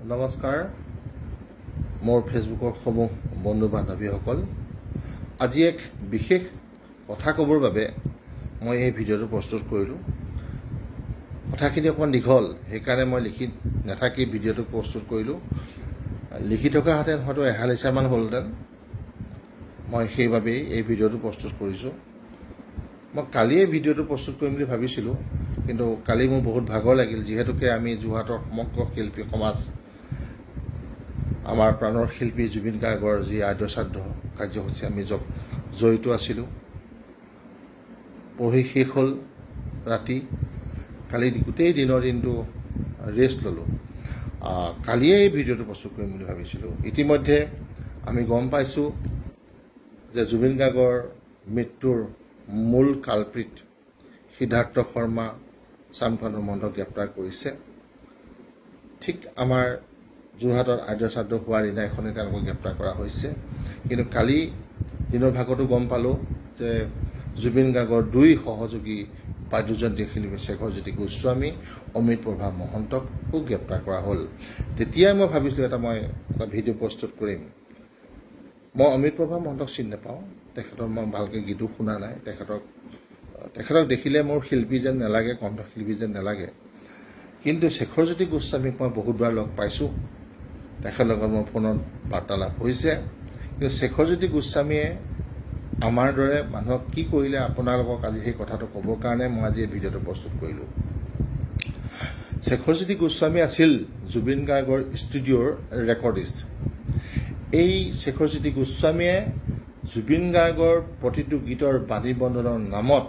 নমস্কাৰ মোৰ ফেসবুকৰ সমূহ বন্ধু বান্ধৱীসকল আজি এক বিশেষ কথা ক'বৰ বাবে মই এই ভিডিঅ'টো প্ৰস্তুত কৰিলোঁ কথাখিনি অকমান দীঘল সেইকাৰণে মই লিখি নাথাকি ভিডিঅ'টো প্ৰস্তুত কৰিলোঁ লিখি থকা হাতেন হয়তো এহালিছামান হ'লহেঁতেন মই সেইভাবে এই ভিডিঅ'টো প্ৰস্তুত কৰিছোঁ মই কালি এই ভিডিঅ'টো প্ৰস্তুত কৰিম বুলি ভাবিছিলোঁ কিন্তু কালি মোৰ বহুত ভাগৰ লাগিল যেহেতুকে আমি যোৰহাটৰ সমগ্ৰ শিল্পী সমাজ আমাৰ প্ৰাণৰ শিল্পী জুবিন গাৰ্গৰ যি আদ্যশ্ৰাদ্ধ কাৰ্যসূচী আমি জড়িত আছিলোঁ পঢ়ি শেষ হ'ল ৰাতি কালি গোটেই দিনৰ দিনটো ৰেষ্ট ল'লোঁ কালিয়ে এই ভিডিঅ'টো প্ৰস্তুত কৰিম বুলি ভাবিছিলোঁ ইতিমধ্যে আমি গম পাইছোঁ যে জুবিন গাৰ্গৰ মৃত্যুৰ মূল কালপ্ৰিট সিদ্ধাৰ্থ শৰ্মা চামকানু মহন্তক গ্ৰেপ্তাৰ কৰিছে ঠিক আমাৰ যোৰহাটৰ আদ্যশ্ৰাদ্ধ হোৱাৰ দিনাখনে তেওঁলোকক গ্ৰেপ্তাৰ কৰা হৈছে কিন্তু কালি দিনৰ ভাগতো গম পালোঁ যে জুবিন গাৰ্গৰ দুই সহযোগী বাদ্যযন্ত্ৰী শিল্পী শেখৰজ্যোতি গোস্বামী অমিত প্ৰভা মহন্তকো গ্ৰেপ্তাৰ কৰা হ'ল তেতিয়াই মই ভাবিছিলোঁ মই এটা ভিডিঅ' প্ৰস্তুত কৰিম মই অমিত প্ৰভা মহন্তক চিনি নাপাওঁ তেখেতৰ মই ভালকৈ গীতো শুনা নাই তেখেতক দেখিলে মোৰ শিল্পী যেন নালাগে কণ্ঠশিল্পী যেন নালাগে কিন্তু শেখৰজ্যোতি গোস্বামীক মই বহুতবাৰ লগ পাইছোঁ তেখেতৰ লগত মোৰ ফোনত বাৰ্তালাপ হৈছে কিন্তু শেখৰজ্যোতি গোস্বামীয়ে আমাৰ দৰে মানুহক কি কৰিলে আপোনালোকক আজি সেই কথাটো ক'বৰ কাৰণে মই আজি এই ভিডিঅ'টো প্ৰস্তুত কৰিলোঁ শেখৰজ্যোতি গোস্বামী আছিল জুবিন গাৰ্গৰ ষ্টুডিঅ'ৰ ৰেকৰ্ডিষ্ট এই শেখৰজ্যোতি গোস্বামীয়ে জুবিন গাৰ্গৰ প্ৰতিটো গীতৰ বাণী বন্দনৰ নামত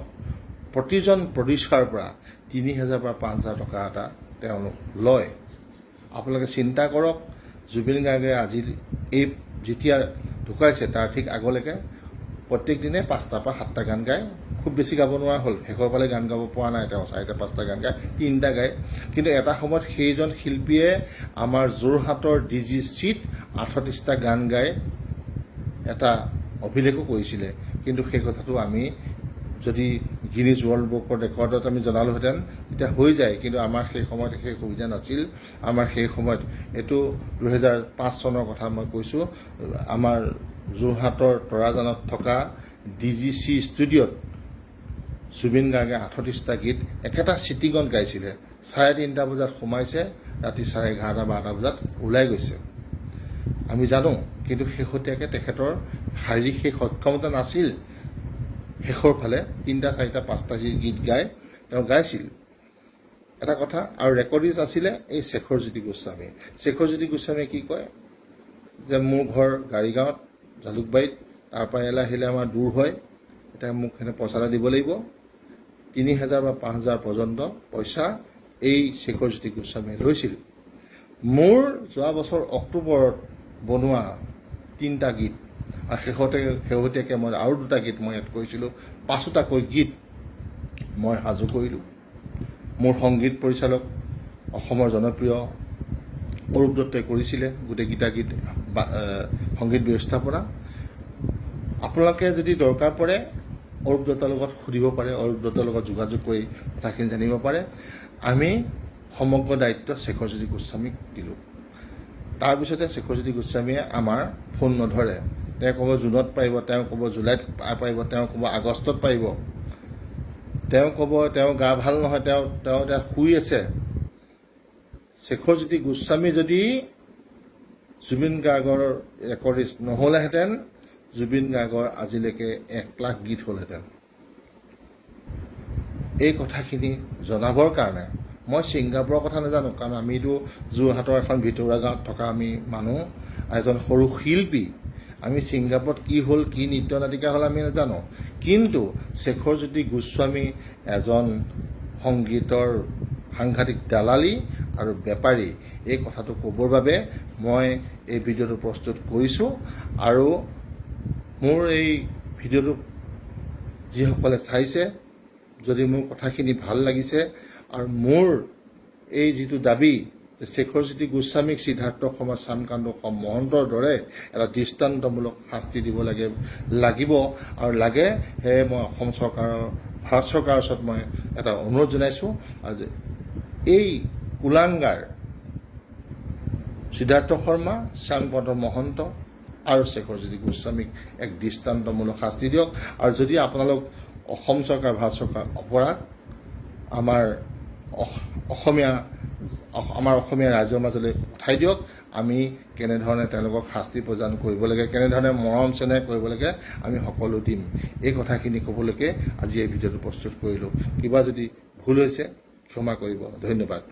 প্ৰতিজন প্ৰডিউচাৰৰ পৰা ৩,০০০ পৰা ৫,০০০ টকা এটা তেওঁলোক লয় আপোনালোকে চিন্তা কৰক জুবিন গাৰ্গে আজি এই যেতিয়া ঢুকাইছে তাৰ ঠিক আগলৈকে প্ৰত্যেক দিনে ৫টা পৰা 7টা গান গায় খুব বেছি গাব নোৱাৰা হ'ল শেষৰ ফালে গান গাব পৰা নাই তেওঁ 4টা 5টা গান গায় 3টা গায় কিন্তু এটা সময়ত সেইজন শিল্পীয়ে আমাৰ যোৰহাটৰ DGCত 38টা গান গায় এটা অভিলেখো কৰিছিলে কিন্তু সেই কথাটো আমি যদি গিনিজ ৱৰ্ল্ড বুকৰ ৰেকৰ্ডত আমি জনালোহেঁতেন তেতিয়া হৈ যায় কিন্তু আমাৰ সেই সময়ত সেই সুবিধা নাছিল আমাৰ সেই সময়ত এইটো 2005 চনৰ কথা মই কৈছোঁ আমাৰ যোৰহাটৰ তৰাজানত থকা DGC ষ্টুডিঅ'ত জুবিন গাৰ্গে 38টা গীত একেটা চিটিঙত গাইছিলে 3:30 বজাত সোমাইছে ৰাতি 11:30 12টা বজাত ওলাই গৈছে আমি জানো কিন্তু শেহতীয়াকৈ তেখেতৰ শাৰীৰিক সেই সক্ষমতা নাছিল শেষৰ ফালে 3টা 4টা 5টা গীত গাই তেওঁ গাইছিল এটা কথা আৰু ৰেকৰ্ডিষ্ট আছিলে এই শেখৰজ্যোতি গোস্বামীয়ে কি কয় যে মোৰ ঘৰ গাড়ীগাঁৱত জালুকবাৰীত তাৰ পৰা আহিলে আমাৰ দূৰ হয় এতিয়া মোক এনে পইচা দিব লাগিব ৩,০০০ বা ৫,০০০ পৰ্যন্ত পইচা এই শেখৰজ্যোতি গোস্বামীয়ে লৈছিল মোৰ যোৱা বছৰ অক্টোবৰত বনোৱা 3টা গীত আৰু শেহতীয়াকৈ মই আৰু 2টা গীত মই এড কৰিছিলোঁ 5টাকৈ গীত মই সাজু কৰিলোঁ মোৰ সংগীত পৰিচালক অসমৰ জনপ্ৰিয় অৰূপ দত্তই কৰিছিলে গোটেইকেইটা গীত সংগীত ব্যৱস্থাপনা আপোনালোকে যদি দৰকাৰ পৰে অৰূপ দত্তৰ লগত সুধিব পাৰে অৰূপ দত্তৰ লগত যোগাযোগ কৰি কথাখিনি জানিব পাৰে আমি সমগ্ৰ দায়িত্ব শেখৰজ্যোতি গোস্বামীক দিলোঁ তাৰপিছতে শেখৰজ্যোতি গোস্বামীয়ে আমাৰ ফোন নধৰে তেওঁ ক'ব জুনত পাৰিব তেওঁ ক'ব জুলাইত পাৰিব তেওঁ ক'ব আগষ্টত পাৰিব তেওঁ ক'ব তেওঁ গা ভাল নহয় তেওঁ এতিয়া শুই আছে শেখৰজ্যোতি গোস্বামী যদি জুবিন গাৰ্গৰ ৰেকৰ্ডিষ্ট নহ'লেহেঁতেন জুবিন গাৰ্গৰ আজিলৈকে 1 লাখ গীত হ'লহেঁতেন এই কথাখিনি জনাবৰ কাৰণে মই ছিংগাপুৰৰ কথা নাজানো কাৰণ আমিতো যোৰহাটৰ এখন ভিতৰুৱা গাঁৱত থকা আমি মানুহ এজন সৰু শিল্পী আমি ছিংগাপুৰত কি হ'ল কি নৃত্য নাটিকা হ'ল আমি নাজানো কিন্তু শেখৰজ্যোতি গোস্বামী এজন সংগীতৰ সাংঘাতিক দালালি আৰু বেপাৰী এই কথাটো ক'বৰ বাবে মই এই ভিডিঅ'টো প্ৰস্তুত কৰিছোঁ আৰু মোৰ এই ভিডিঅ'টো যিসকলে চাইছে যদি মোৰ কথাখিনি ভাল লাগিছে আৰু মোৰ এই যিটো দাবী যে শেখৰজ্যোতি গোস্বামীক সিদ্ধাৰ্থ শৰ্মা চামকানু মহন্তৰ দৰে এটা দৃষ্টান্তমূলক শাস্তি দিব লাগিব আৰু লাগে সেয়ে মই অসম চৰকাৰৰ ভাৰত চৰকাৰৰ ওচৰত মই এটা অনুৰোধ জনাইছোঁ যে এই কুলাংগাৰ সিদ্ধাৰ্থ শৰ্মা, শ্যামপদ মহন্ত আৰু শেখৰজ্যোতি গোস্বামীক এক দৃষ্টান্তমূলক শাস্তি দিয়ক। আৰু যদি আপোনালোক অসম চৰকাৰ, ভাৰত চৰকাৰ অপৰাধ আমাৰ অসমীয়া ৰাইজৰ মাজলৈ পঠাই দিয়ক। আমি কেনেধৰণে তেওঁলোকক শাস্তি প্ৰদান কৰিব লাগে, কেনেধৰণে মৰম চেনেহ কৰিব লাগে, আমি সকলো দিম। এই কথাখিনি ক'বলৈকে আজি এই ভিডিঅ'টো প্ৰস্তুত কৰিলোঁ। কিবা যদি ভুল হৈছে ক্ষমা কৰিব। ধন্যবাদ।